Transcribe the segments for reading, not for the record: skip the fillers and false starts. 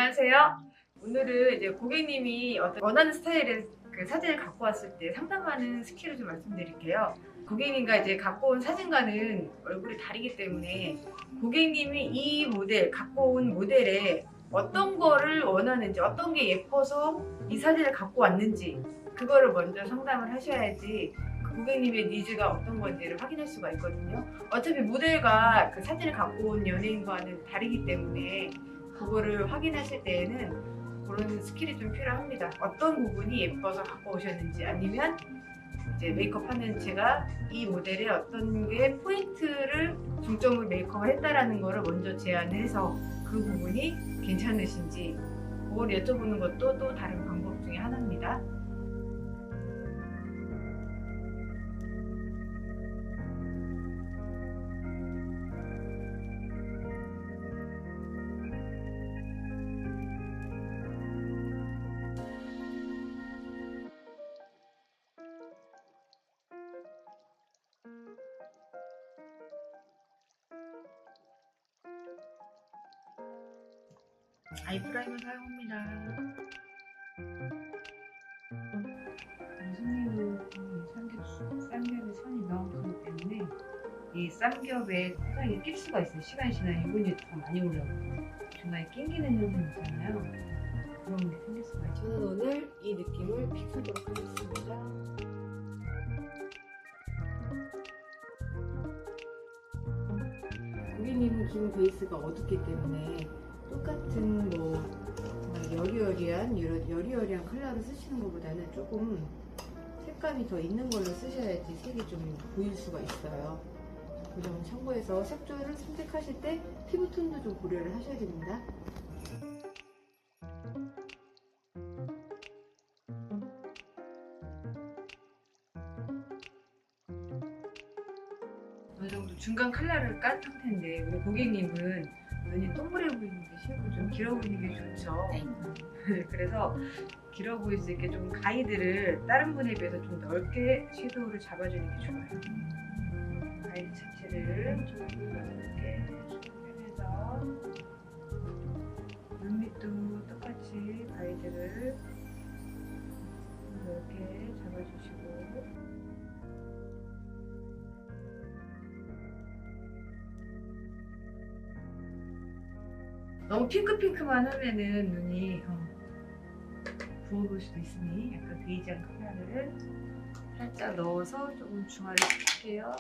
안녕하세요. 오늘은 이제 고객님이 어떤 원하는 스타일의 그 사진을 갖고 왔을 때 상담하는 스킬을 좀 말씀드릴게요. 고객님과 이제 갖고 온 사진과는 얼굴이 다르기 때문에 고객님이 이 모델, 갖고 온 모델에 어떤 거를 원하는지, 어떤 게 예뻐서 이 사진을 갖고 왔는지 그거를 먼저 상담을 하셔야지 그 고객님의 니즈가 어떤 건지를 확인할 수가 있거든요. 어차피 모델과 그 사진을 갖고 온 연예인과는 다르기 때문에 그거를 확인하실 때에는 그런 스킬이 좀 필요합니다. 어떤 부분이 예뻐서 갖고 오셨는지, 아니면 이제 메이크업 하는 제가 이 모델에 어떤 게 포인트를 중점을 메이크업을 했다라는 거를 먼저 제안을 해서 그 부분이 괜찮으신지 그걸 여쭤보는 것도 또 다른 방법 중에 하나입니다. 아이 프라이머 사용합니다. 손님은 쌍겹의 선이 너무 크기 때문에 이 쌍겹에 포장이 낄 수가 있어요. 시간이 지나면 유분이 더 많이 올라오고 중간에 낑기는 현상 있잖아요. 그런 게 생길 수가 있죠. 저는 오늘 이 느낌을 픽하도록 하겠습니다. 고객님은 기본 베이스가 어둡기 때문에 똑같은 뭐 여리여리한 컬러를 쓰시는 것보다는 조금 색감이 더 있는 걸로 쓰셔야지 색이 좀 보일 수가 있어요. 그 점을 참고해서 색조를 선택하실 때 피부톤도 좀 고려를 하셔야 됩니다. 어느 정도 중간 컬러를 깐 상태인데 우리 고객님은 눈이 동그래 보이는 게 싫고 좀 길어 보이는 게 좋죠. 그래서 길어 보일 수 있게 좀 가이드를 다른 분에 비해서 좀 넓게 섀도우를 잡아주는 게 좋아요. 가이드 자체를 좀 넓게 해서 눈밑도 똑같이 가이드를 넓게 잡아주시고, 너무 핑크핑크만 하면은 눈이 부어 보일 수도 있으니 약간 베이지한 컬러를 살짝 넣어서 조금 중화를 시킬게요.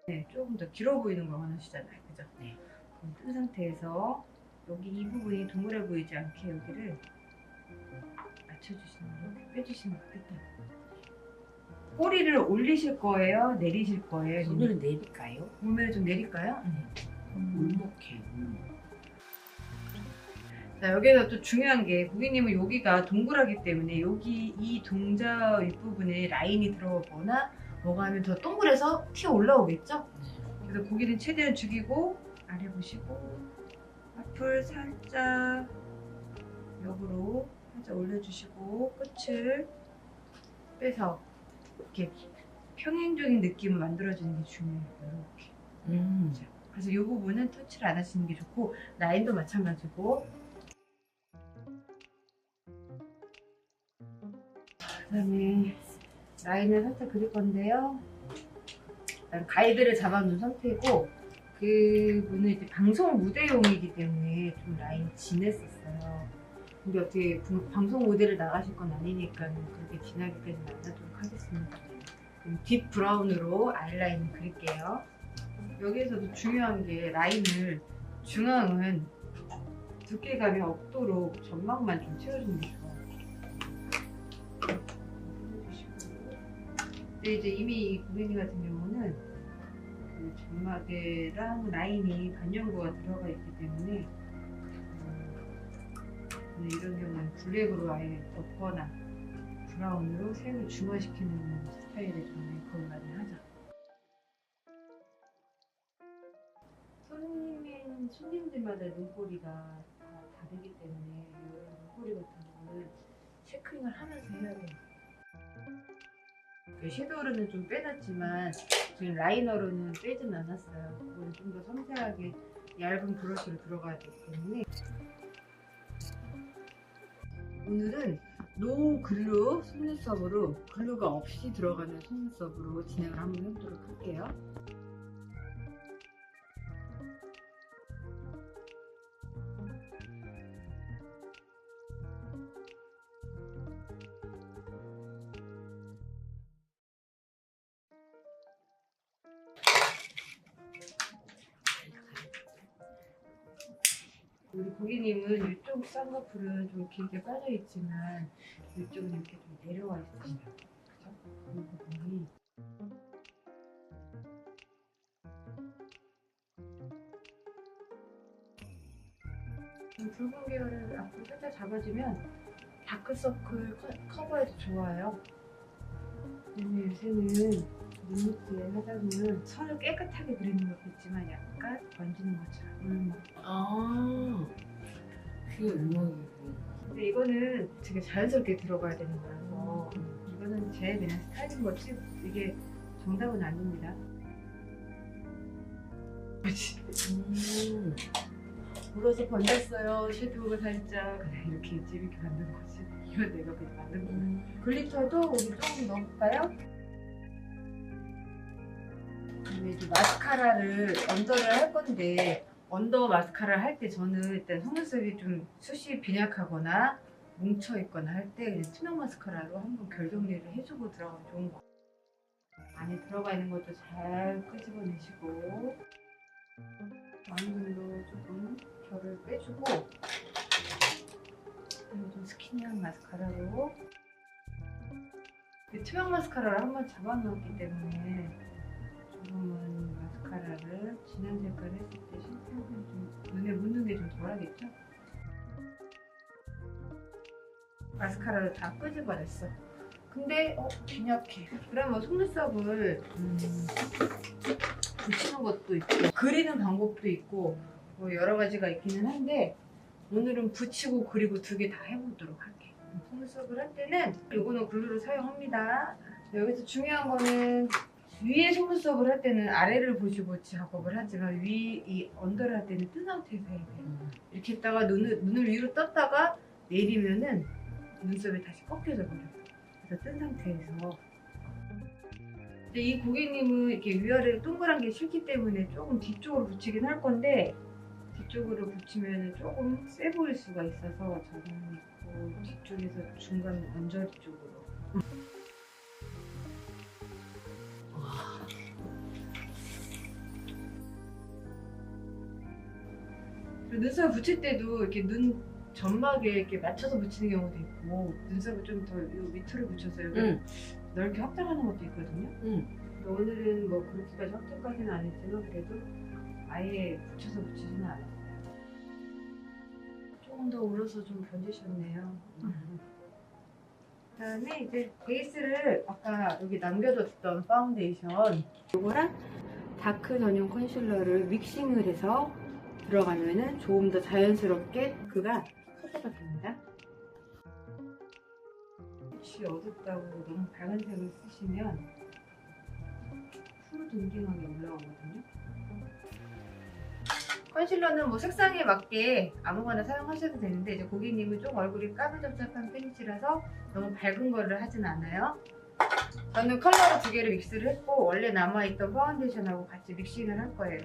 네, 조금 더 길어 보이는 걸 원하시잖아요, 그죠? 네. 그럼 뜬 상태에서 여기 이 부분이 동그래 보이지 않게 여기를 맞춰주시는 거, 이렇게 빼주시면 좋겠다. 꼬리를 올리실 거예요? 내리실 거예요? 오늘은 내릴까요? 몸매를 좀 내릴까요? 울먹해요. 자, 여기서 또 중요한 게 고객님은 여기가 동그랗기 때문에 여기 이 동자 윗부분에 라인이 들어오거나 뭐가 하면 더 동그래서 튀어 올라오겠죠? 그래서 고기는 최대한 죽이고 아래 보시고 앞을 살짝 역으로 살짝 올려주시고 끝을 빼서 이렇게 평행적인 느낌을 만들어주는 게 중요해요. 이렇게. 자, 그래서 이 부분은 터치를 안 하시는 게 좋고, 라인도 마찬가지고. 그다음에 라인을 살짝 그릴 건데요. 일단 가이드를 잡아놓은 상태고, 그분은 이제 방송 무대용이기 때문에 좀 라인이 진했었어요. 근데 어떻게 방송 무대를 나가실 건 아니니까 그렇게 진하게까지는 안 하도록 하겠습니다. 딥 브라운으로 아이라인을 그릴게요. 여기에서도 중요한 게 라인을 중앙은 두께감이 없도록 점막만 좀 채워주는 게 좋아요. 근데 이제 이미 고객님 같은 경우는 그 점막이랑 라인이 반영도가 들어가 있기 때문에 이런 경우는 블랙으로 아예 덮거나 브라운으로 색을 중화시키는 스타일의 좀 메이크업을 많이 하죠. 손님들마다 눈꼬리가 다 다르기 때문에 이런 눈꼬리 같은 경우는 체크링을 하면서 해야 돼요. 섀도우로는 좀 빼놨지만 지금 라이너로는 빼진 않았어요. 그거는 좀 더 섬세하게 철저하게 얇은 브러쉬로 들어가야 되기 때문에 오늘은 노 글루 속눈썹으로 글루가 없이 들어가는 속눈썹으로 진행을 한번 해보도록 할게요. 우리 고객님은 이쪽 쌍꺼풀은 좀 길게 빠져 있지만 이쪽은 이렇게 좀 내려와 있으시죠? 그죠? 이 부분이 붉은 계열을 앞으로 살짝 잡아주면 다크서클 커버에도 좋아요. 요새는 눈밑에 하다 보면 선을 깨끗하게 그리는 것도 있지만 약간 번지는 것처럼 울먹. 아, 그게 울먹이고. 근데 이거는 되게 자연스럽게 들어가야 되는 거라서 이거는 제 그냥 스타일인 거지 이게 정답은 아닙니다. 그렇지. 물어서 번졌어요. 섀도우가 살짝 그냥 이렇게 재밌게 만든 거지. 이건 내가 그냥 만든 거야. 글리터도 우리 조금 넣어볼까요? 이제 마스카라를 언더를 할 건데 언더 마스카라를 할 때 저는 일단 속눈썹이 좀 숱이 빈약하거나 뭉쳐있거나 할 때 그냥 투명 마스카라로 한번 결 정리를 해주고 들어가면 좋은 거 같아요. 안에 들어가 있는 것도 잘 끄집어내시고 어느 정도 조금 결을 빼주고 그리고 좀 스키니한 마스카라로 투명 마스카라를 한번 잡아놓았기 때문에 조금은 마스카라를 진한 색깔 했을 때 실패하면 좀 눈에 묻는 게 좀 덜하겠죠? 마스카라를 다 끄집어냈어. 근데 빈약해. 그러면 속눈썹을 붙이는 것도 있고 그리는 방법도 있고 뭐 여러 가지가 있기는 한데 오늘은 붙이고 그리고 두 개 다 해보도록 할게. 속눈썹을 할 때는 이거는 글루를 사용합니다. 여기서 중요한 거는 위에 속눈썹을 할 때는 아래를 보시고 작업을 하지만 이 언더를 할 때는 뜬 상태에서 해야 돼요. 이렇게 했다가 눈을 위로 떴다가 내리면은 눈썹이 다시 꺾여져 버려요. 그래서 뜬 상태에서. 근데 이 고객님은 이렇게 위아래로 동그란 게 싫기 때문에 조금 뒤쪽으로 붙이긴 할 건데 뒤쪽으로 붙이면 조금 세 보일 수가 있어서 저는 그 뒤쪽에서 중간 언저리 쪽으로. 눈썹을 붙일 때도 이렇게 눈 점막에 이렇게 맞춰서 붙이는 경우도 있고 눈썹을 좀 더 밑으로 붙여서 여기 넓게 확장하는 것도 있거든요. 근데 오늘은 뭐 그렇게까지 확장까지는 안 했지만 그래도 아예 붙여서 붙이지는 않았어요. 조금 더 울어서 좀 번지셨네요. 그다음에 이제 베이스를 아까 여기 남겨뒀던 파운데이션 이거랑 다크 전용 컨실러를 믹싱을 해서 들어가면은 조금 더 자연스럽게 그가 커버가 됩니다. 빛이 어둡다고 너무 밝은 색을 쓰시면 푸르둥둥하게 올라오거든요. 컨실러는 뭐 색상에 맞게 아무거나 사용하셔도 되는데 이제 고객님은 좀 얼굴이 까무잡잡한 편이시라서 너무 밝은 거를 하진 않아요. 저는 컬러를 두 개를 믹스를 했고 원래 남아있던 파운데이션하고 같이 믹싱을 할 거예요.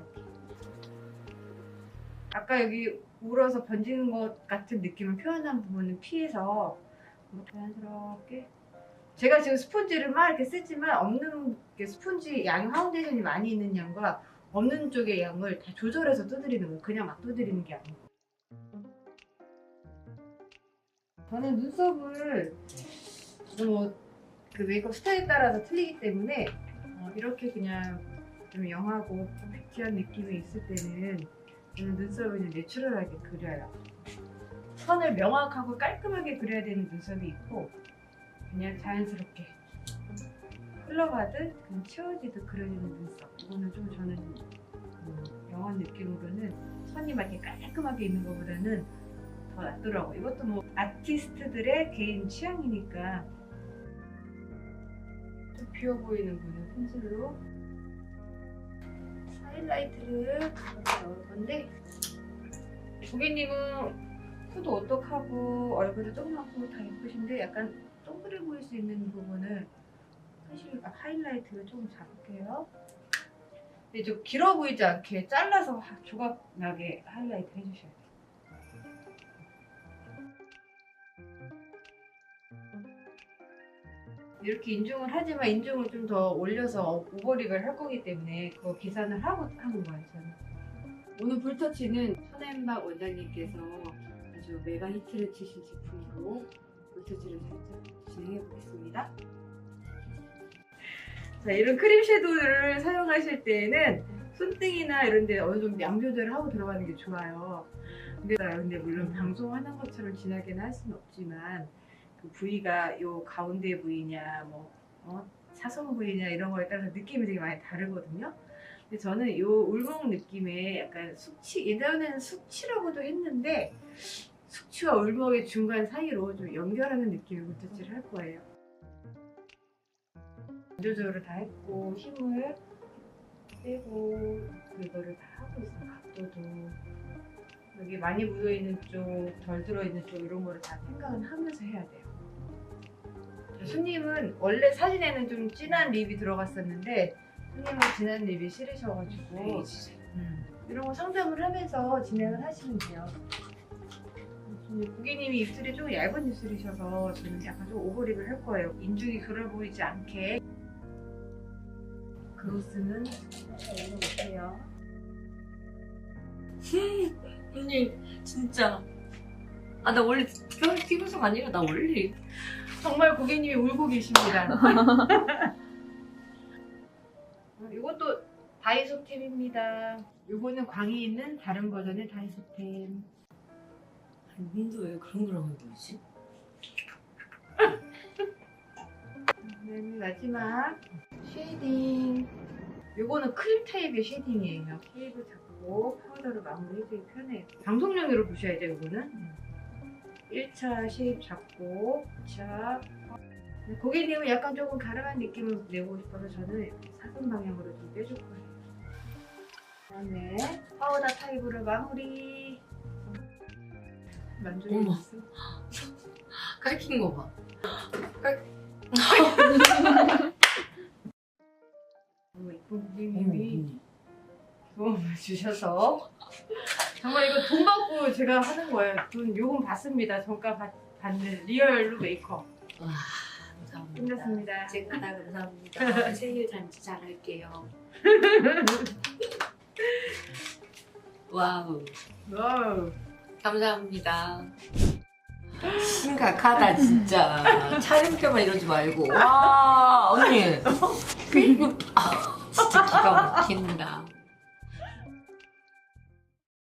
아까 여기 울어서 번지는 것 같은 느낌을 표현한 부분은 피해서 자연스럽게 제가 지금 스펀지를 막 이렇게 쓰지만 없는 스펀지 양이 파운데이션이 많이 있는 양과 없는 쪽의 양을 다 조절해서 두드리는 거예요. 그냥 막 두드리는 게 아니고 저는 눈썹을 그 메이크업 스타일에 따라서 틀리기 때문에 이렇게 그냥 좀 영하고 뷰티한 느낌이 있을 때는 저는 눈썹을 그냥 내추럴하게 그려요. 선을 명확하고 깔끔하게 그려야 되는 눈썹이 있고 그냥 자연스럽게 흘러가듯 그냥 치워지듯 그려지는 눈썹. 이거는 좀 저는 영한 느낌으로는 선이 막 이렇게 깔끔하게 있는 것보다는 더 낫더라고요. 이것도 뭐 아티스트들의 개인 취향이니까 좀 비어 보이는 분은 펜슬로 사이드 하이라이트를 넣을 건데 고객님은 코도 오똑하고 얼굴도 조그맣고 다 예쁘신데 약간 동그래 보일 수 있는 부분을 사실 하이라이트를 조금 잡을게요. 근데 좀 길어 보이지 않게 잘라서 조각 나게 하이라이트 해주셔야 돼요. 이렇게 인중을 하지만 인중을 좀 더 올려서 오버립을 할 거기 때문에 그거 계산을 하고 하는 거예요, 저는. 오늘 볼터치는 손앤박 원장님께서 아주 메가 히트를 치신 제품으로 볼터치를 살짝 진행해 보겠습니다. 자, 이런 크림 섀도우를 사용하실 때에는 손등이나 이런 데 어느 정도 양 조절을 하고 들어가는 게 좋아요. 근데 물론 방송하는 것처럼 진하게는 할 수는 없지만 그 부위가 요 가운데 부위냐 사선 부위냐 이런 거에 따라서 느낌이 되게 많이 다르거든요. 근데 저는 요 울목 느낌의 약간 숙취, 예전에는 숙취라고도 했는데 숙취와 울목의 중간 사이로 좀 연결하는 느낌의 볼터치를 할 거예요. 조절을 다 했고 힘을 빼고 그거를 다 하고 있어요. 각도도 여기 많이 묻어있는 쪽, 덜 들어있는 쪽 이런 거를 다 생각은 하면서 해야 돼요. 손님은 원래 사진에는 좀 진한 립이 들어갔었는데 손님은 진한 립이 싫으셔가지고 이런 거 상담을 하면서 진행을 하시면 돼요. 고객님이 입술이 좀 얇은 입술이셔서 저는 약간 좀 오버립을 할 거예요. 인중이 그려 보이지 않게. 그로스는 올려볼게요. 언니 진짜 나 원래 피부성 아니라 나 원래 정말 고객님이 울고 계십니다. 이것도 다이소템입니다. 이거는 광이 있는 다른 버전의 다이소템. 민도 왜 그런 걸 하는 거지? 마지막 쉐이딩. 이거는 크림 타입의 쉐이딩이에요. 케이블 잡고 파우더로 마무리해주기 편해요. 방송용으로 보셔야죠. 이거는 1차 쉐입 잡고 2차 고객님은 약간 조금 가름한 느낌을 내고 싶어서 저는 사선 방향으로 좀 빼줄 거예요. 그다음에 파우더 타입으로 마무리. 만족했어? 깔낀 거 봐. 너무 이쁜 고객님이 도움을 주셔서 정말 이거 돈 받고 제가 하는 거예요. 돈 요금 받습니다. 정가 받는 리얼로 메이크업. 와, 감사합니다. 끝났습니다. 제가 다 감사합니다. 생일 잔치 잘할게요. 와우. 와우. 감사합니다. 심각하다 진짜. 촬영 때만 이러지 말고. 와 언니. 진짜 기가 막힌다.